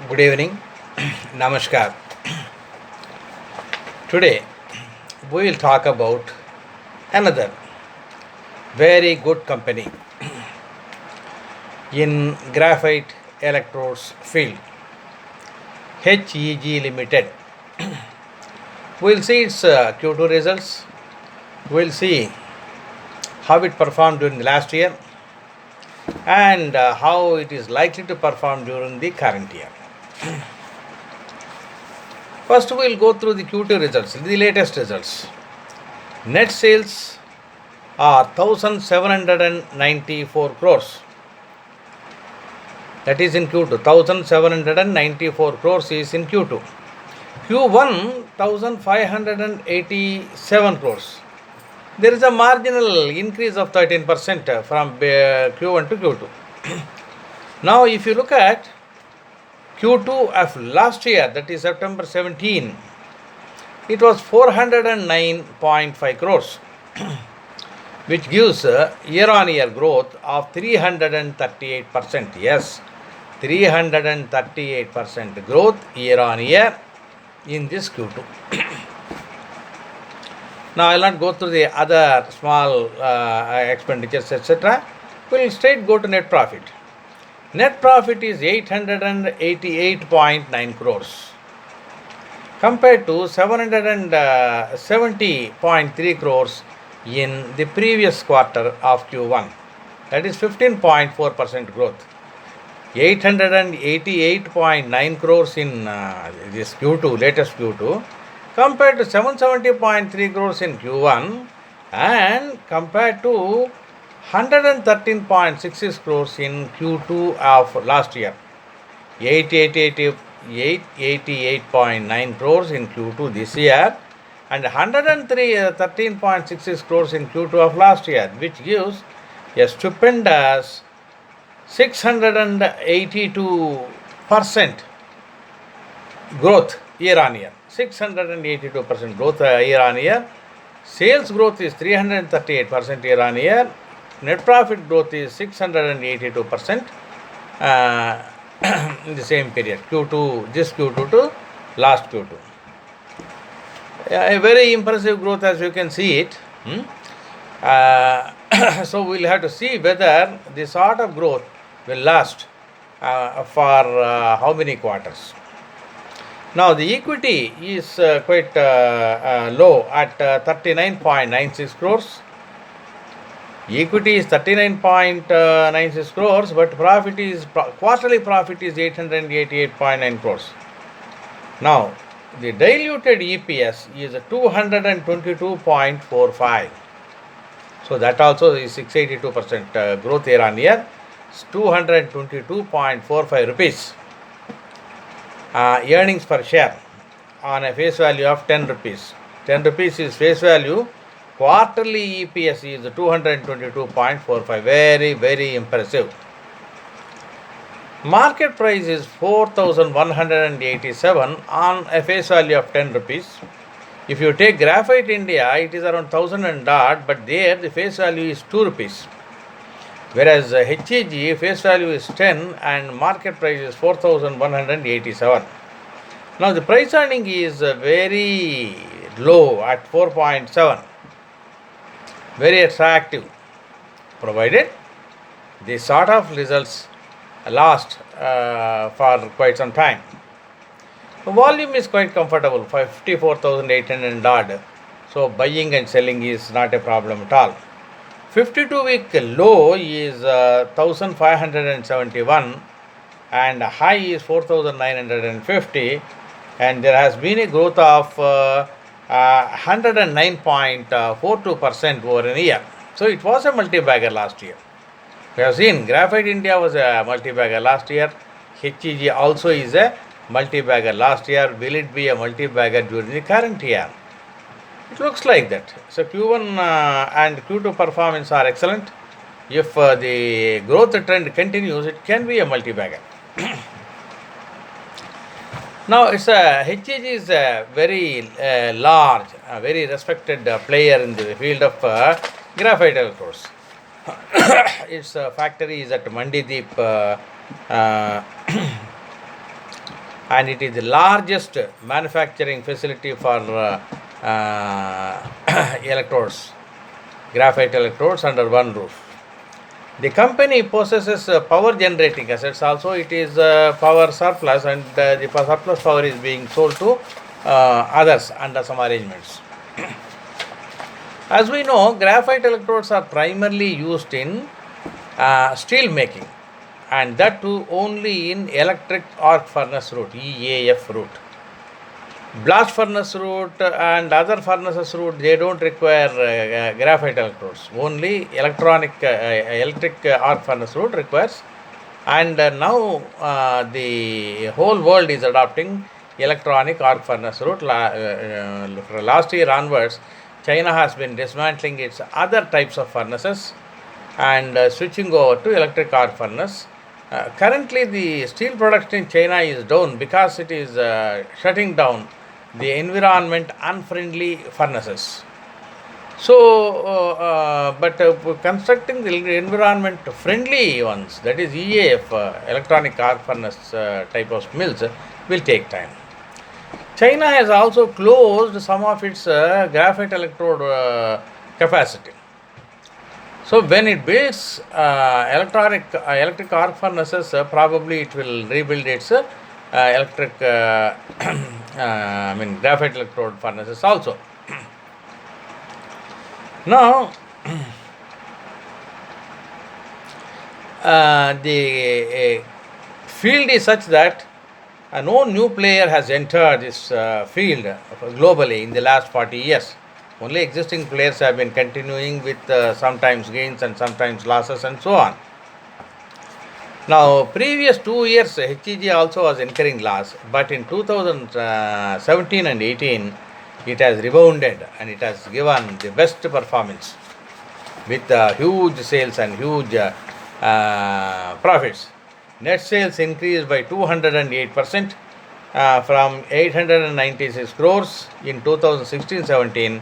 Good evening. Namaskar. Today we will talk about another very good company in graphite electrodes field, Heg Ltd. We will see its Q2 results. We will see how it performed during the last year and how it is likely to perform during the current year. First, we will go through the Q2 results, the latest results. Net sales are 1794 crores. That is in Q2. 1794 crores is in Q2. Q1 1587 crores. There is a marginal increase of 13% from Q1 to Q2. Now, if you look at Q2 of last year, that is September 17, it was 409.5 crores, which gives year-on-year growth of 338%. Yes, 338% growth year-on-year in this Q2. Now, I will not go through the other small expenditures, etc. We will straight go to net profit. Net profit is 888.9 crores compared to 770.3 crores in the previous quarter of Q1. That is 15.4% growth. 888.9 crores in this Q2, latest Q2, compared to 770.3 crores in Q1 and compared to 113.66 crores in Q2 of last year. 888.9 crores in Q2 this year and 113.66 crores in Q2 of last year, which gives a stupendous 682% growth year on year. 682% growth year on year. Sales growth is 338% year on year. Net profit growth is 682% in the same period, Q2, this Q2 to last Q2. A very impressive growth, as you can see it. So we'll have to see whether this sort of growth will last for how many quarters. Now the equity is quite low at 39.96 crores. Equity is 39.96 crores, but quarterly profit is 888.9 crores. Now, the diluted EPS is 222.45. So that also is 682% growth year on year. It's 222.45 rupees. Earnings per share on a face value of 10 rupees. 10 rupees is face value. Quarterly EPS is 222.45. Very, very impressive. Market price is 4,187 on a face value of 10 rupees. If you take Graphite India, it is around 1,000 and odd, but there the face value is 2 rupees. Whereas HEG face value is 10 and market price is 4,187. Now the price earning is very low at 4.7. Very attractive, provided this sort of results last for quite some time. The volume is quite comfortable, 54,800 and odd. So buying and selling is not a problem at all. 52-week low is 1,571 and high is 4,950, and there has been a growth of 109.42% over a year. So it was a multi-bagger last year. We have seen Graphite India was a multi-bagger last year. HEG also is a multi-bagger last year. Will it be a multi-bagger during the current year? It looks like that. So Q1 and Q2 performance are excellent. If the growth trend continues, it can be a multi-bagger. Now, HEG is a very large, very respected player in the field of graphite electrodes. Its factory is at Mandideep and it is the largest manufacturing facility for electrodes, graphite electrodes under one roof. The company possesses power generating assets also. It is power surplus, and the surplus power is being sold to others under some arrangements. As we know, graphite electrodes are primarily used in steel making, and that too only in electric arc furnace route, EAF route. Blast furnace route and other furnaces route, they don't require graphite electrodes. Only electric arc furnace route requires. And now the whole world is adopting electronic arc furnace route. Last year onwards, China has been dismantling its other types of furnaces and switching over to electric arc furnace. Currently, the steel production in China is down because it is shutting down the environment unfriendly furnaces. So, but constructing the environment friendly ones, that is EAF, electronic arc furnace type of mills, will take time. China has also closed some of its graphite electrode capacity. So when it builds electric arc furnaces, probably it will rebuild its graphite electrode furnaces also. Now, the field is such that no new player has entered this field globally in the last 40 years. Only existing players have been continuing with sometimes gains and sometimes losses and so on. Now, previous 2 years, HEG also was incurring loss, but in 2017 and 18, it has rebounded and it has given the best performance with huge sales and huge profits. Net sales increased by 208% from 896 crores in 2016-17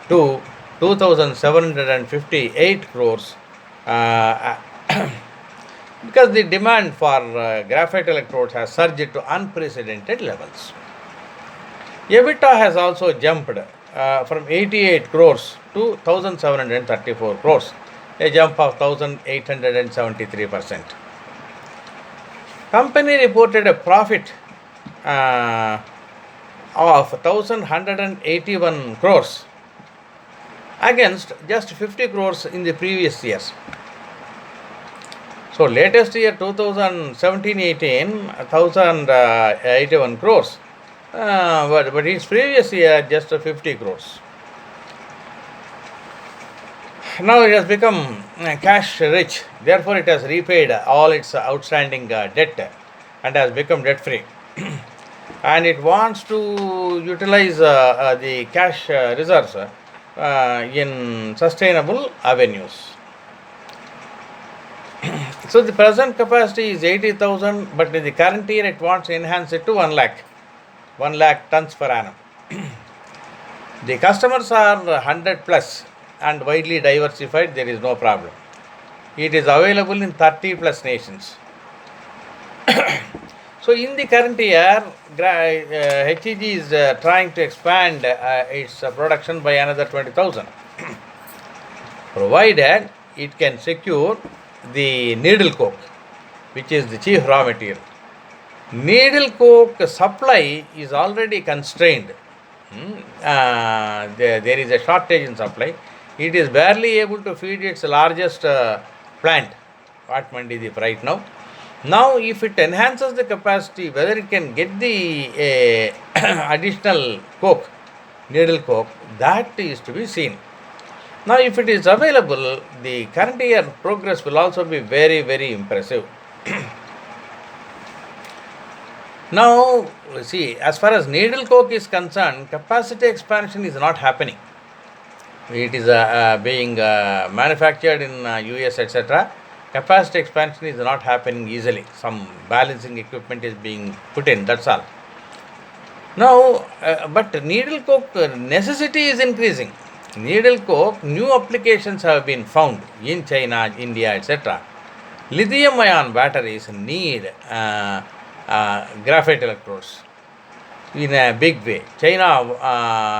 to 2,758 crores because the demand for graphite electrodes has surged to unprecedented levels. EBITDA has also jumped from 88 crores to 1,734 crores, a jump of 1,873%. Company reported a profit of 1,181 crores against just 50 crores in the previous years. So latest year 2017-18, 1,081 crores, but his previous year just 50 crores. Now it has become cash rich, therefore it has repaid all its outstanding debt and has become debt free. And it wants to utilize the cash reserves in sustainable avenues. So the present capacity is 80,000, but in the current year it wants to enhance it to 1 lakh tons per annum. The customers are 100 plus and widely diversified, there is no problem. It is available in 30 plus nations. So in the current year, HEG is trying to expand its production by another 20,000, provided it can secure the needle coke, which is the chief raw material. Needle coke supply is already constrained. There is a shortage in supply. It is barely able to feed its largest plant, Mandidip right now. Now, if it enhances the capacity, whether it can get the additional coke, needle coke, that is to be seen. Now, if it is available, the current year progress will also be very, very impressive. Now, see, as far as needle coke is concerned, capacity expansion is not happening. It is being manufactured in US, etc. Capacity expansion is not happening easily. Some balancing equipment is being put in, that's all. Now, but needle coke necessity is increasing. Needle coke, new applications have been found in China, India, etc. Lithium ion batteries need graphite electrodes in a big way. China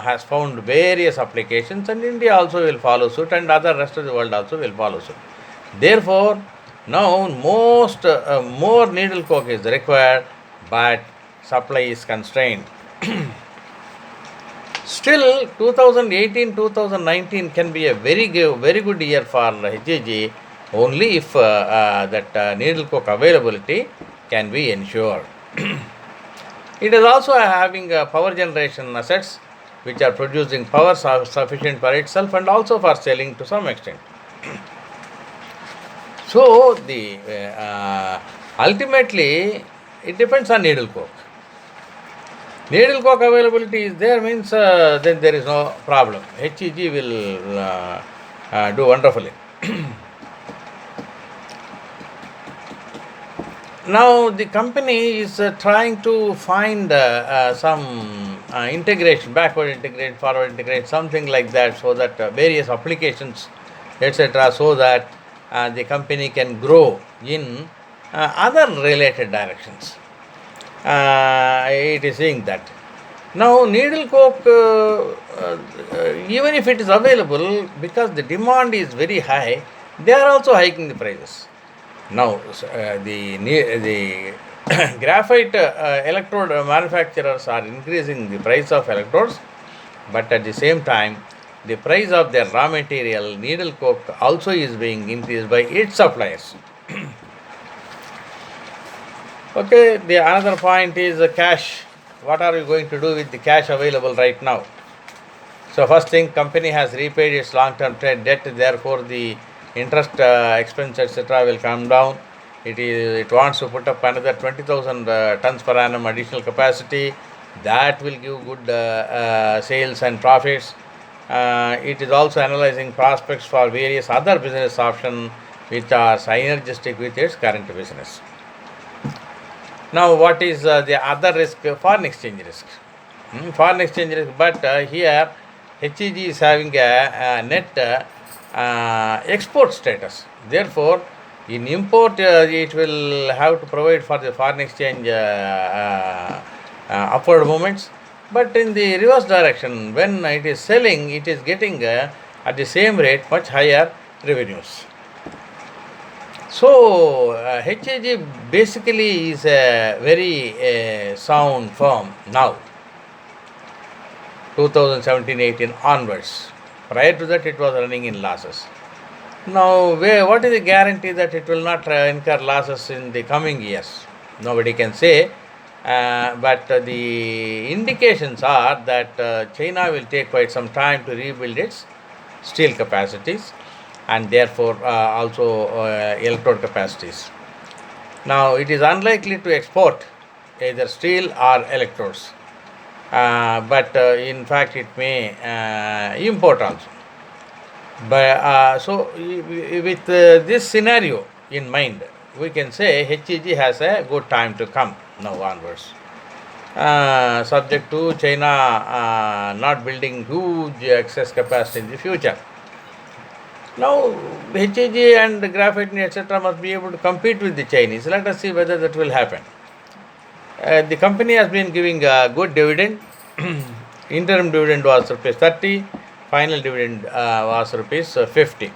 has found various applications, and India also will follow suit, and other rest of the world also will follow suit. Therefore, now more needle coke is required, but supply is constrained. Still, 2018-2019 can be a very good year for HEG only if that needle coke availability can be ensured. It is also having power generation assets which are producing power sufficient for itself and also for selling to some extent. So, the ultimately it depends on needle coke. Needle coke availability is there means then there is no problem. HEG will do wonderfully. Now the company is trying to find some integration, backward integrate, forward integrate, something like that, so that various applications, etc., so that the company can grow in other related directions. It is saying that. Now needle coke, even if it is available, because the demand is very high, they are also hiking the prices. Now, the graphite electrode manufacturers are increasing the price of electrodes, but at the same time, the price of their raw material, needle coke, also is being increased by its suppliers. Okay, the another point is cash. What are you going to do with the cash available right now? So, first thing, company has repaid its long-term debt, therefore the interest expense, etc., will come down. It wants to put up another 20,000 tons per annum additional capacity. That will give good sales and profits. It is also analyzing prospects for various other business options which are synergistic with its current business. Now, what is the other risk? Foreign exchange risk. Foreign exchange risk, but here HEG is having a net export status. Therefore, in import, it will have to provide for the foreign exchange upward movements. But in the reverse direction, when it is selling, it is getting at the same rate much higher revenues. So, HEG basically is a very sound firm now, 2017-18 onwards. Prior to that, it was running in losses. Now, what is the guarantee that it will not incur losses in the coming years? Nobody can say, but the indications are that China will take quite some time to rebuild its steel capacities and therefore also electrode capacities. Now, it is unlikely to export either steel or electrodes. But in fact it may import also. But so with this scenario in mind, we can say HEG has a good time to come now onwards, subject to China not building huge excess capacity in the future. Now HEG and Graphite etc. must be able to compete with the Chinese. Let us see whether that will happen. The company has been giving a good dividend. Interim dividend was rupees 30, final dividend was rupees 50.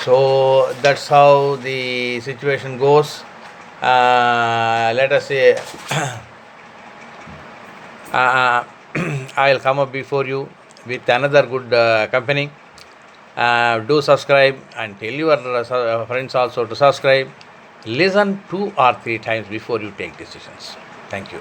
So that's how the situation goes. Let us say I'll come up before you with another good company. Do subscribe and tell your friends also to subscribe. Listen 2 or 3 times before you take decisions. Thank you.